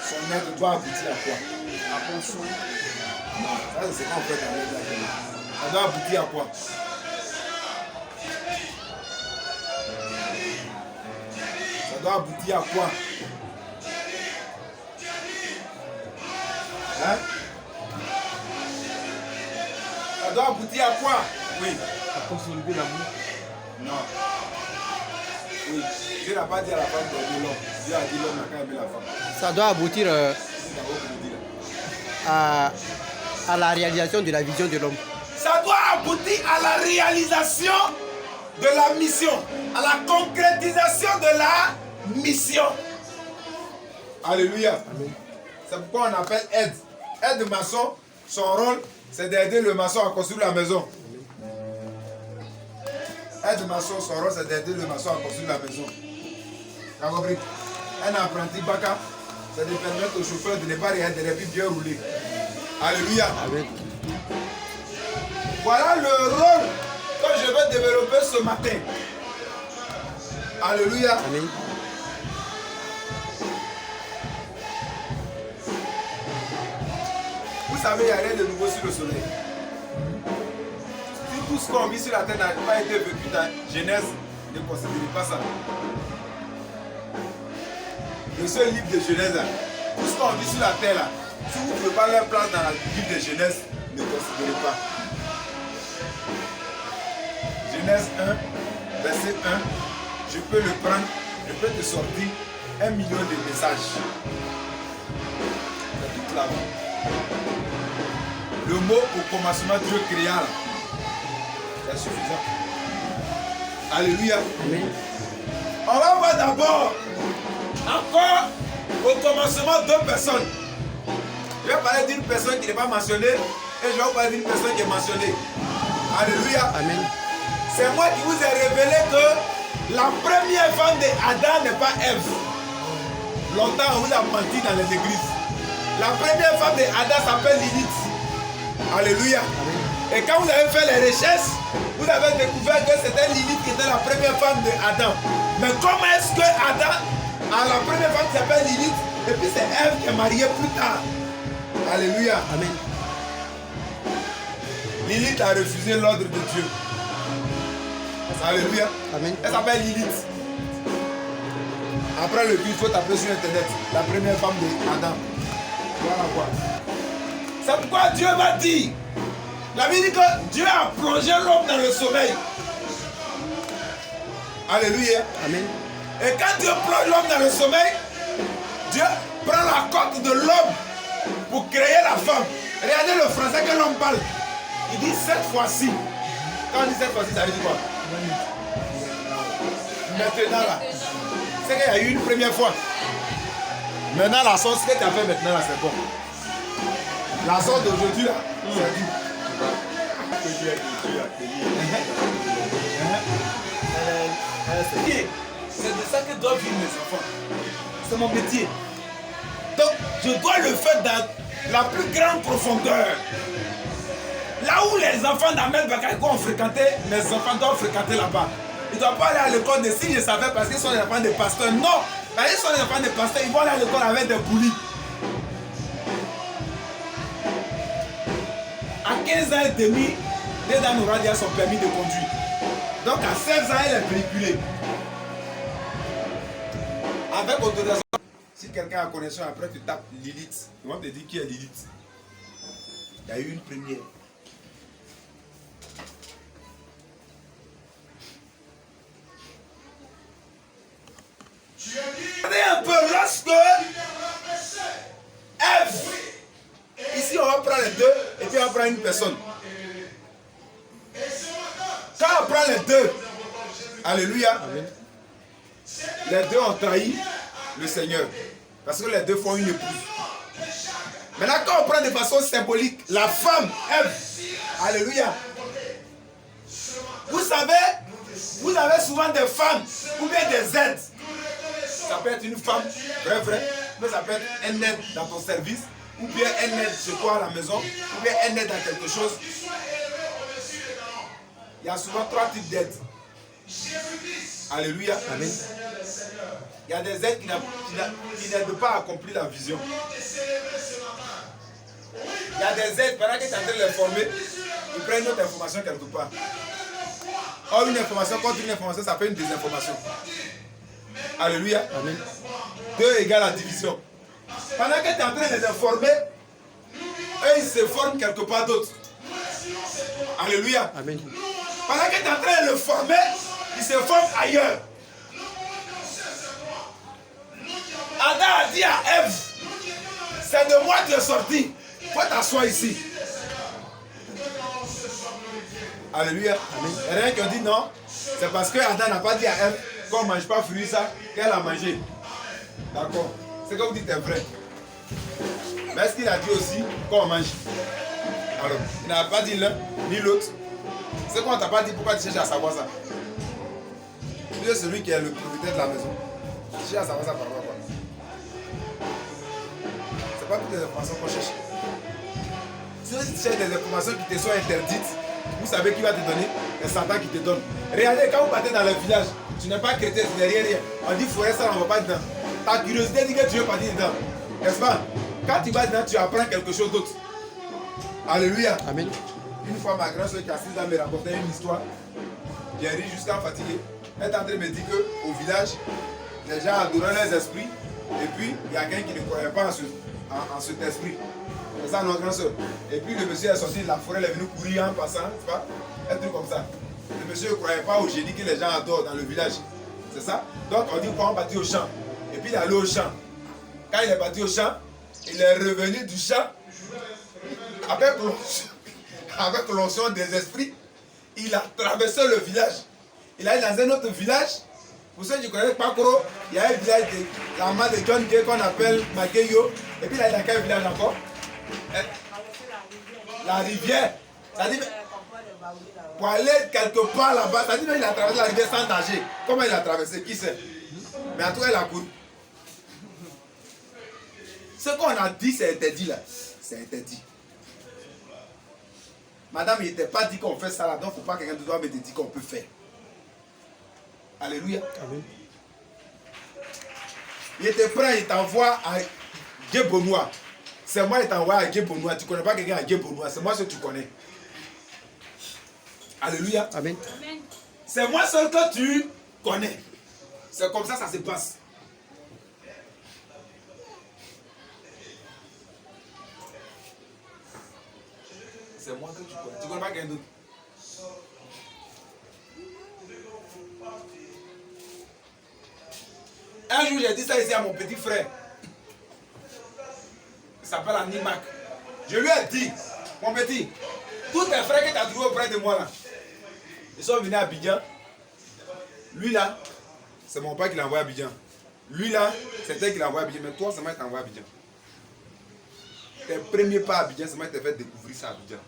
Son aide doit aboutir à quoi? À bon son. Non, ça c'est ce qu'on fait dans l'aide. Ça doit aboutir à quoi? Ça doit aboutir à quoi? Hein? Ça doit aboutir à quoi? Oui. À consolider l'amour. Non. Oui. Dieu n'a pas dit à la femme d'aimer l'homme. Dieu a dit l'homme n'a qu'à aimer la femme. Ça doit aboutir à la réalisation de la vision de l'homme. Ça doit aboutir à la réalisation de la mission, à la concrétisation de la mission. Alléluia. C'est pourquoi on appelle aide. Aide maçon, son rôle, c'est d'aider le maçon à construire la maison. Aide maçon, son rôle, c'est d'aider le maçon à construire la maison. Tu as compris? Un apprenti baka, c'est de permettre au chauffeur de ne pas rien, de ne plus bien rouler. Alléluia. Amen. Voilà le rôle que je vais développer ce matin. Alléluia. Amen. Vous savez, il n'y a rien de nouveau sur le soleil. Si tout ce qu'on vit sur la terre n'a pas été vécu dans Genèse, ne considérez pas ça. Le seul livre de Genèse, là, tout ce qu'on vit sur la terre, là, si vous ne trouvez pas leur place dans le livre de Genèse, ne considérez pas. Genèse 1, verset 1, je peux le prendre, je peux te sortir 1 million de messages. C'est toute la vie. Le mot au commencement Dieu créa, c'est suffisant. Alléluia. Amen. On va voir d'abord, encore au commencement, 2 personnes. Je vais parler d'une personne qui n'est pas mentionnée et je vais vous parler d'une personne qui est mentionnée. Alléluia. Amen. C'est moi qui vous ai révélé que la première femme d'Adam n'est pas Ève. Longtemps, on vous a menti dans les églises. La première femme d'Adam s'appelle Lilith. Alléluia. Amen. Et quand vous avez fait les recherches, vous avez découvert que c'était Lilith qui était la première femme d'Adam. Mais comment est-ce que Adam a la première femme qui s'appelle Lilith et puis c'est Ève qui est mariée plus tard? Alléluia. Amen. Lilith a refusé l'ordre de Dieu. Alléluia. Amen. Elle s'appelle Lilith. Après le but, il faut taper sur internet. La première femme d'Adam. Voilà quoi. C'est pourquoi Dieu m'a dit. La Bible dit que Dieu a plongé l'homme dans le sommeil. Alléluia. Amen. Et quand Dieu plonge l'homme dans le sommeil, Dieu prend la côte de l'homme pour créer la femme. Regardez le français que l'homme parle. Il dit cette fois-ci. Quand on dit cette fois-ci, ça veut dire quoi? Maintenant là. C'est qu'il y a eu une première fois. Maintenant la sauce que tu as fait maintenant là, c'est bon. La sauce d'aujourd'hui là, c'est dit. C'est de ça que doivent vivre mes enfants. C'est mon métier. Donc, je dois le faire dans la plus grande profondeur. Là où les enfants d'Ahmed Bakayoko ont fréquenté, mes enfants doivent fréquenter là-bas. Ils ne doivent pas aller à l'école de si je savais parce qu'ils sont les enfants des pasteurs. Non, parce qu'ils sont les enfants des pasteurs, ils vont aller à l'école avec des boulis. À 15 ans et demi, les dames Nouradia sont permis de conduire. Donc à 16 ans, elle est véhiculée. Avec autorisation. Si quelqu'un a connaissance, après tu tapes Lilith. Ils vont te dire qui est Lilith. Il y a eu une première. Regardez un peu, lorsque Ève, ici on va prendre les deux et puis on va prendre une personne. Quand on prend les deux, alléluia, amen, les deux ont trahi le Seigneur. Parce que les deux font une épouse. Maintenant quand on prend de façon symbolique, la femme, Ève, alléluia. Vous savez, vous avez souvent des femmes ou bien des aides. Ça peut être une femme, vrai, mais ça peut être un aide dans ton service, ou bien un aide chez toi à la maison, ou bien un aide dans quelque chose. Il y a souvent 3 types d'aides. Alléluia. Amen. Il Il y a des aides qui n'aident pas à accomplir la vision. Il y a des aides, pendant que tu es en train de les former, ils prennent une autre information quelque part. Or, une information contre une information, ça fait une désinformation. Alléluia. Amen. 2 égale la division. Pendant que tu es en train de les informer, eux, ils se forment quelque part d'autre. Alléluia. Amen. Pendant que tu es en train de le former, ils se forment ailleurs. Adam a dit à Ève, c'est de moi que tu es sorti. Faut t'asseoir ici. Alléluia. Amen. Il y a rien qui ont dit non. C'est parce que Adam n'a pas dit à Ève qu'on ne mange pas fruit ça, qu'elle a mangé. D'accord. Ce que vous dites est vrai. Mais est-ce qu'il a dit aussi qu'on mange? Alors, il n'a pas dit l'un ni l'autre. C'est qu'on ne t'a pas dit pourquoi tu cherches à savoir ça. Tu es celui qui est le propriétaire de la maison. Tu cherches à savoir ça par rapport à quoi? C'est pas toutes les informations qu'on cherche. Si tu cherches des informations qui te sont interdites, vous savez qui va te donner? C'est Satan qui te donne. Regardez, quand vous partez dans le village, tu n'es pas chrétien, tu n'es rien. On dit forêt, ça, on ne va pas dedans. Ta curiosité dit que tu veux partir dedans. N'est-ce pas? Quand tu vas dedans, tu apprends quelque chose d'autre. Alléluia. Amen. Une fois, ma grand soeur qui est assise là me racontait une histoire. J'ai ri jusqu'à fatiguer. Elle est en train de me dire qu'au village, les gens adoraient leurs esprits. Et puis, il y a quelqu'un qui ne croyait pas en cet esprit. C'est ça, notre grand soeur. Et puis, le monsieur est sorti de la forêt, il est venu courir en passant, c'est pas? Un truc comme ça. Le monsieur ne croyait pas au génie que les gens adorent dans le village. C'est ça? Donc, on dit qu'on va partir au champ. Et puis, il est allé au champ. Quand il est parti au champ, il est revenu du champ avec l'onction des esprits. Il a traversé le village. Il est allé dans un autre village. Pour ceux qui ne connaissent pas Koro, il y a un village de la main de John Gay qu'on appelle Makeyo. Et puis, il est allé dans quel village encore? La rivière. Ça dit, pour aller quelque part là-bas, ça dit qu'il a traversé la rivière sans danger. Comment il a traversé? Qui sait? Mais en tout cas, il a couru. Ce qu'on a dit, c'est interdit là. C'est interdit. Madame, il n'était pas dit qu'on fait ça là, donc il ne faut pas que quelqu'un de toi me dise qu'on peut faire. Alléluia. Amen. Il était prêt, il t'envoie à Guébonnois. C'est moi qui t'envoie à Guébonnois. Tu ne connais pas quelqu'un à Guébonnois, c'est moi ce que tu connais. Alléluia. Amen. C'est moi seul que tu connais. C'est comme ça que ça se passe. C'est moi que tu connais. Tu ne connais pas quelqu'un d'autre. Un jour, j'ai dit ça ici à mon petit frère. Il s'appelle Animac. Je lui ai dit, mon petit, tous tes frères que tu as trouvés auprès de moi là, ils sont venus à Abidjan. Lui là, c'est mon père qui l'a envoyé à Abidjan. Lui là, c'est elle qui l'a envoyé à Abidjan. Mais toi, c'est moi qui t'ai envoyé à Abidjan. Tes premiers pas à Abidjan, c'est moi qui t'ai fait découvrir ça à Abidjan.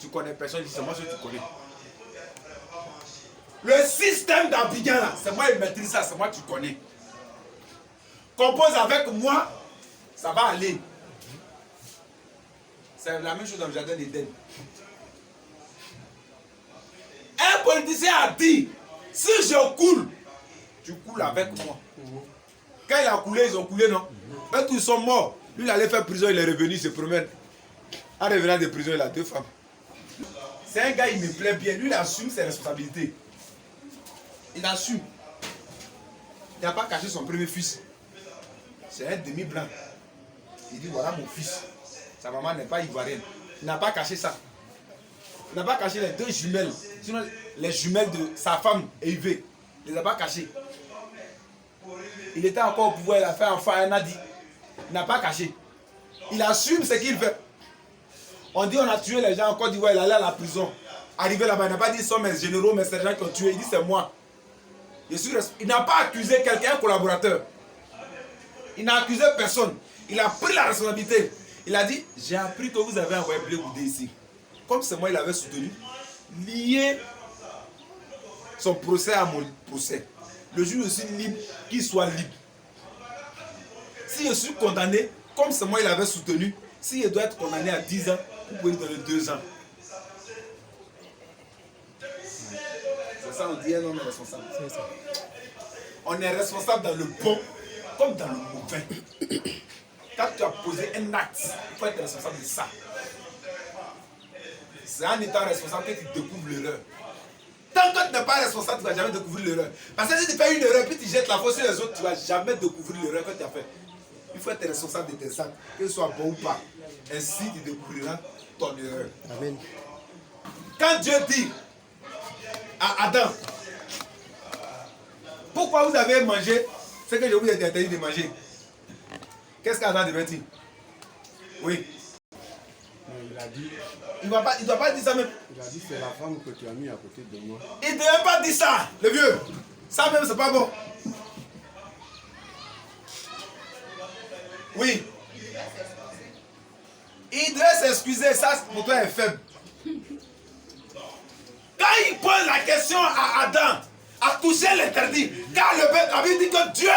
Tu connais personne, c'est moi que tu connais. Le système d'Abidjan là, c'est moi qui maîtrise ça, c'est moi que tu connais. Compose avec moi, ça va aller. C'est la même chose dans le jardin d'Éden. Un politicien a dit, si je coule, tu coules avec moi. Quand il a coulé, ils ont coulé, non? Quand tous ils sont morts, lui il allait faire prison, il est revenu, il se promène. En revenant de prison, il a 2 femmes. C'est un gars, il me plaît bien. Lui, il assume ses responsabilités. Il assume. Il n'a pas caché son premier fils. C'est un demi-blanc. Il dit, voilà mon fils. Sa maman n'est pas ivoirienne. Il n'a pas caché ça. Il n'a pas caché les 2 jumelles. Sinon, les jumelles de sa femme, Yves. Il ne les a pas cachées. Il était encore au pouvoir, il a fait enfant, il a dit. Il n'a pas caché. Il assume ce qu'il fait. On dit on a tué les gens en Côte d'Ivoire, il allait à la prison. Arrivé là-bas, il n'a pas dit ce sont mes généraux, mes sergents qui ont tué. Il dit c'est moi. Il n'a pas accusé quelqu'un, un collaborateur. Il n'a accusé personne. Il a pris la responsabilité. Il a dit, j'ai appris que vous avez envoyé Blé Goudé ici. Comme c'est moi, il avait soutenu. Lié son procès à mon procès. Le juge aussi libre, qu'il soit libre. Si je suis condamné, comme c'est moi, il avait soutenu. Si je dois être condamné à 10 ans, vous pouvez lui donner 2 ans. C'est ça, on dit un homme responsable. C'est ça. on est responsable dans le bon comme dans le mauvais. Quand tu as posé un acte, il faut être responsable de ça. C'est en étant responsable que tu découvres l'erreur. Tant que tu n'es pas responsable, tu ne vas jamais découvrir l'erreur. Parce que si tu fais une erreur, puis tu jettes la faute sur les autres, tu ne vas jamais découvrir l'erreur que tu as fait. Il faut être responsable de tes actes, que ce soit bon ou pas. Ainsi, tu découvriras ton erreur. Amen. Quand Dieu dit à Adam, pourquoi vous avez mangé ce que je vous ai interdit de manger? Qu'est-ce qu'Adam devait dire? Oui. Il a dit, Il ne doit pas dire ça même. il a dit c'est la femme que tu as mis à côté de moi. Il ne devait pas dire ça, le vieux. Ça même, c'est pas bon. Oui. Il devait s'excuser, ça pour toi est faible. Quand il pose la question à Adam, à toucher l'interdit, car le peuple avait dit que Dieu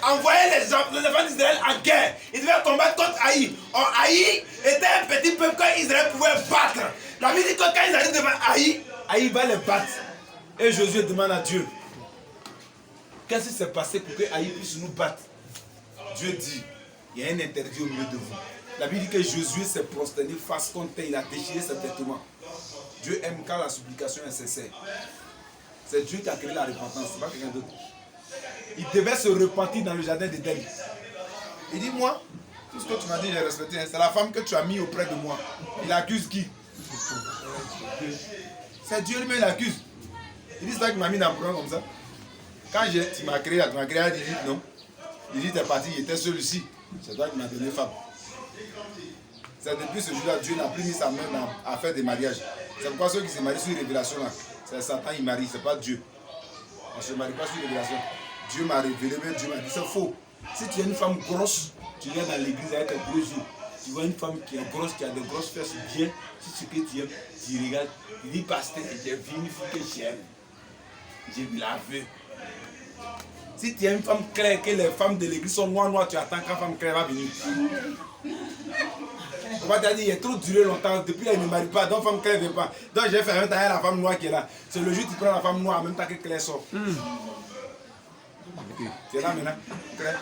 envoyait les enfants d'Israël en guerre. Ils devaient combattre contre Haï. Or, Haï était un petit peuple qu'Israël pouvait battre. La Bible dit que quand ils arrivent devant Haï, Haï va les battre. Et Josué demande à Dieu, qu'est-ce qui s'est passé pour que Haï puisse nous battre? Dieu dit, il y a un interdit au milieu de vous. La Bible dit que Josué s'est prosterné face contre terre, il a déchiré ses vêtements. Dieu aime quand la supplication est sincère. C'est Dieu qui a créé la repentance, c'est pas quelqu'un d'autre. Il devait se repentir dans le jardin d'Éden. Il dit, moi, tout ce que tu m'as dit, j'ai respecté. C'est la femme que tu as mis auprès de moi. Il accuse qui? C'est Dieu lui-même qui l'accuse. Il dit, c'est toi qui m'as mis dans le problème comme ça. Quand tu m'as créé, il dit non. Il dit, t'es parti, il était seul ici. C'est toi qui m'as donné femme. C'est depuis ce jour-là, Dieu n'a plus mis sa main à faire des mariages. C'est pourquoi ceux qui se marient sur une révélation là, c'est Satan, il marie, c'est pas Dieu. On ne se marie pas sur une révélation. Dieu m'a révélé, mais Dieu m'a dit, c'est faux. Si tu es une femme grosse, tu viens dans l'église avec un gros yeux. Tu vois une femme qui est grosse, qui a des grosses fesses bien, si ce que tu aimes, tu regardes. Il dit, pasteur, j'ai vu une fille que j'aime. Je la veux. Si tu es une femme claire, que les femmes de l'église sont noires, tu attends quand la femme claire va venir. On va te dire, il est trop duré longtemps, depuis là il ne me marie pas, donc la femme claire ne vient pas. Donc j'ai fait un temps à la femme noire qui est là. C'est le jour où tu prends la femme noire en même temps que Claire sort. Tu es là maintenant, Claire?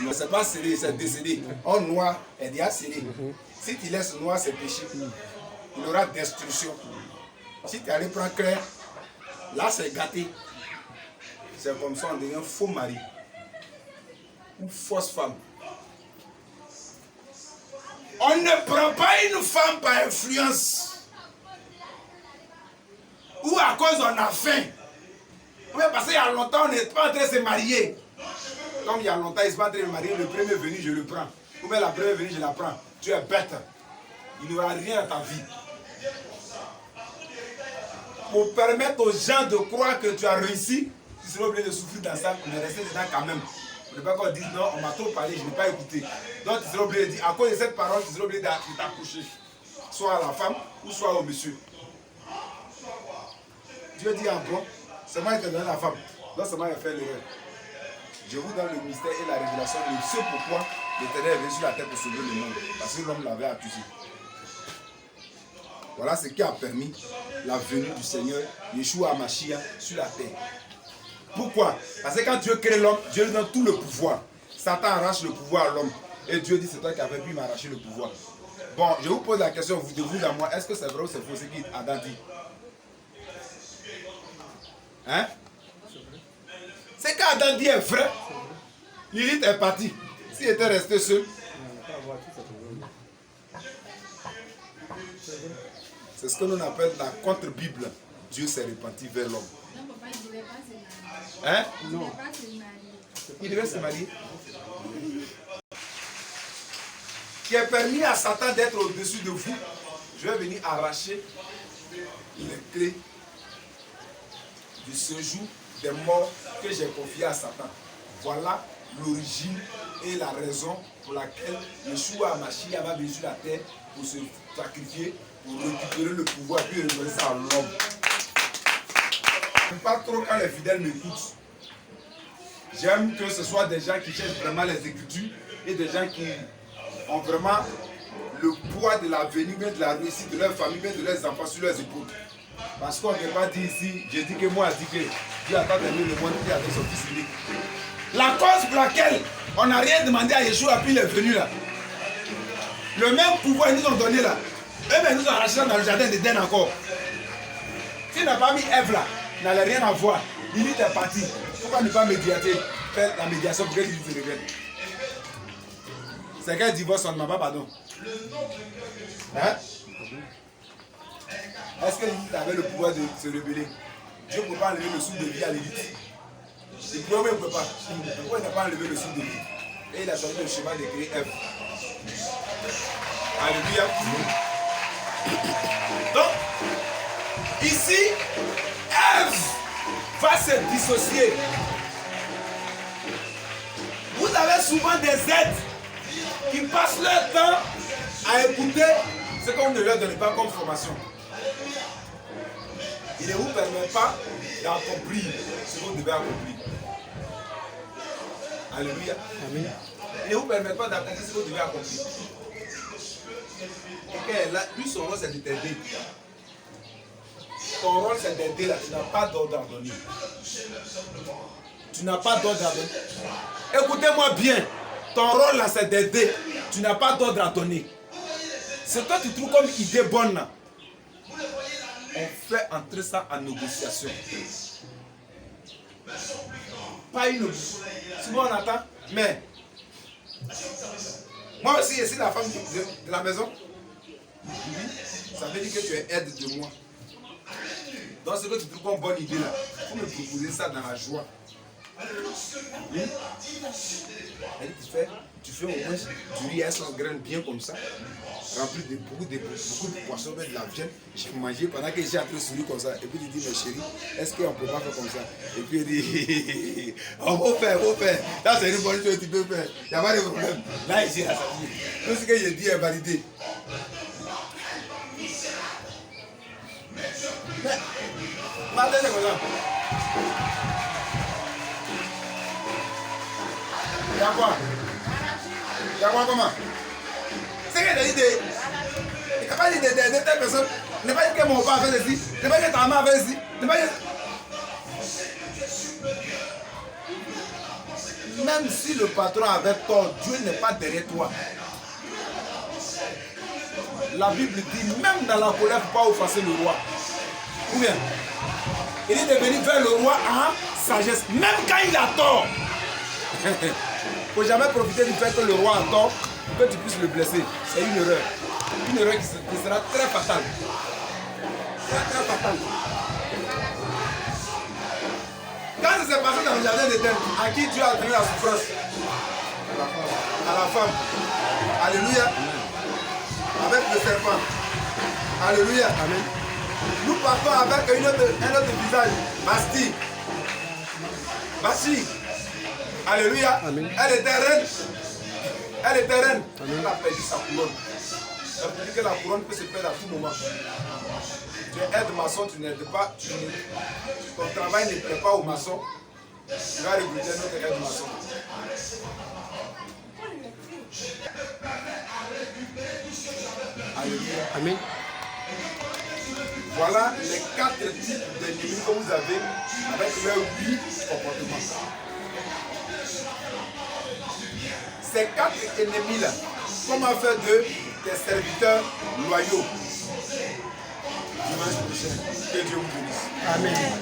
Non, c'est pas scellé, c'est décédé. En noir, elle est déjà scellée. Si tu laisses noir, c'est péché. Il y aura destruction. Si tu allais prendre Claire, là c'est gâté. C'est comme ça, on devient un faux mari. Une fausse femme. On ne prend pas une femme par influence. Ou à cause on a faim. Oui, parce qu'il y a longtemps, on n'est pas en train de se marier. Comme il y a longtemps, il ne se pas en train de se marier, le premier venu, je le prends. Ou bien la première venue, je la prends. Tu es bête. Il n'y aura rien dans ta vie. Pour permettre aux gens de croire que tu as réussi, tu seras obligé de souffrir dans ça, mais rester dedans quand même. On ne peut pas qu'on dise non, on m'a trop parlé, je n'ai pas écouté. Donc tu seras obligé de dire, à cause de cette parole, tu seras obligé de t'accoucher. Soit à la femme ou soit au monsieur. Dieu dit en bon, c'est moi qui te donne la femme. Donc c'est moi qui ai fait l'erreur. Je vous donne le mystère et la révélation de ce pourquoi l'Éternel est venu sur la terre pour sauver le monde. Parce que l'homme l'avait accusé. Voilà ce qui a permis la venue du Seigneur, Yeshua Mashiach, sur la terre. Pourquoi? Parce que quand Dieu crée l'homme, Dieu lui donne tout le pouvoir. Satan arrache le pouvoir à l'homme. Et Dieu dit, c'est toi qui avais pu m'arracher le pouvoir. Bon, je vous pose la question, vous de vous à moi, est-ce que c'est vrai ou c'est faux ce qu'Adam dit? Hein? C'est qu'Adam dit est vrai. Lilith est partie. S'il était resté seul. C'est ce que l'on appelle la contre-Bible. Dieu s'est repenti vers l'homme. Hein? Non. Il devait se marier. Qui est permis à Satan d'être au-dessus de vous. Je vais venir arracher les clés du séjour des morts que j'ai confié à Satan. Voilà l'origine et la raison pour laquelle Yeshua Mashiach va venir sur la terre pour se sacrifier, pour récupérer le pouvoir et puis redonner ça à l'homme. Je n'aime pas trop quand les fidèles m'écoutent. J'aime que ce soit des gens qui cherchent vraiment les Écritures et des gens qui ont vraiment le poids de la venue, de la réussite de leur famille, de leurs enfants sur leurs épaules. Parce qu'on ne peut pas dire ici, j'ai dit que moi, j'ai dit que Dieu a tant aimé le monde qui avait son fils unique. La cause pour laquelle on n'a rien demandé à Yeshua, puis il est venu là. Le même pouvoir ils nous ont donné là. Eux-mêmes nous ont arraché dans le jardin d'Éden encore. S'il n'a pas mis Ève là, il n'allait rien avoir. Il était parti. Pourquoi ne pas médiater, faire la médiation pour qu'il se revienne? C'est qu'un divorce, on ne demande pas pardon. Hein? Est-ce que l'élite avait le pouvoir de se rebeller? Dieu ne peut pas enlever le souffle de vie à l'élite. Le pouvoir ne peut pas. Pourquoi il n'a pas enlevé le souffle de vie? Et il a choisi le chemin de créer Ève. Alléluia. Donc, ici, Ève va se dissocier. Vous avez souvent des êtres qui passent leur temps à écouter ce qu'on ne leur donne pas comme formation. Il ne vous permet pas d'accomplir ce que vous devez accomplir. Alléluia. Amen. Il ne vous permet pas d'accomplir ce que vous devez accomplir. Okay, là, lui, son rôle, c'est de t'aider. Ton rôle, c'est d'aider là. Tu n'as pas d'ordre à donner. Tu n'as pas d'ordre à donner. Écoutez-moi bien. Ton rôle, là, c'est d'aider. Tu n'as pas d'ordre à donner. Ce que tu trouves comme idée bonne, là, on fait entrer ça en négociation. Pas une. Souvent, on attend, mais moi aussi, je suis la femme de la maison. Ça veut dire que tu es aide de moi. Donc, ce que tu trouves comme bonne idée là, il faut me proposer ça dans la joie. Oui. Tu fais au moins du riz à 100 graines bien comme ça, rempli de beaucoup de poissons, de la viande. J'ai mangé pendant que j'ai appris sourire comme ça. Et puis il dit, mais chérie, est-ce qu'on ne peut pas faire comme ça? Et puis il dit, on va faire, on va faire. Là, c'est une bonne chose, tu peux faire. Il n'y a pas de problème. Là, ici, là, ça dit. Tout ce que j'ai dit est validé. Mais, matin, c'est comme ça. Il y a quoi? Il y a quoi comment? C'est que j'ai dit il n'a pas dit de telle personne. Il n'a pas dit que mon père a fait ici. Il n'a pas dit que ta maman a fait ici. Il n'a pas dit... Même si le patron avait tort, Dieu n'est pas derrière toi. La Bible dit, même dans la colère, il ne faut pas offenser le roi. Ou bien, il est de venir vers le roi en sagesse, même quand il a tort. Il ne faut jamais profiter du fait que le roi a tort pour que tu puisses le blesser. C'est une erreur. Une erreur qui sera très fatale. Très fatale. Quand ça s'est passé dans le jardin d'Éden, à qui Dieu a donné la souffrance? À la femme. Alléluia. Avec le serpent. Alléluia. Amen. Nous partons avec un autre visage. Basti. Basti. Alléluia. Amen. Elle était reine. Elle était reine. Amen. Elle a perdu sa couronne. Ça veut dire que la couronne peut se perdre à tout moment. Tu es aide-maçon, tu n'aides pas. Ton travail ne plaît pas au maçon. Tu vas recruter notre aide-maçon. Alléluia. Amen. Voilà les 4 types d'ennemis que vous avez avec leurs 8 comportements. Ces 4 ennemis-là, comment faire de tes serviteurs loyaux? Dimanche prochain, que Dieu vous bénisse. Amen.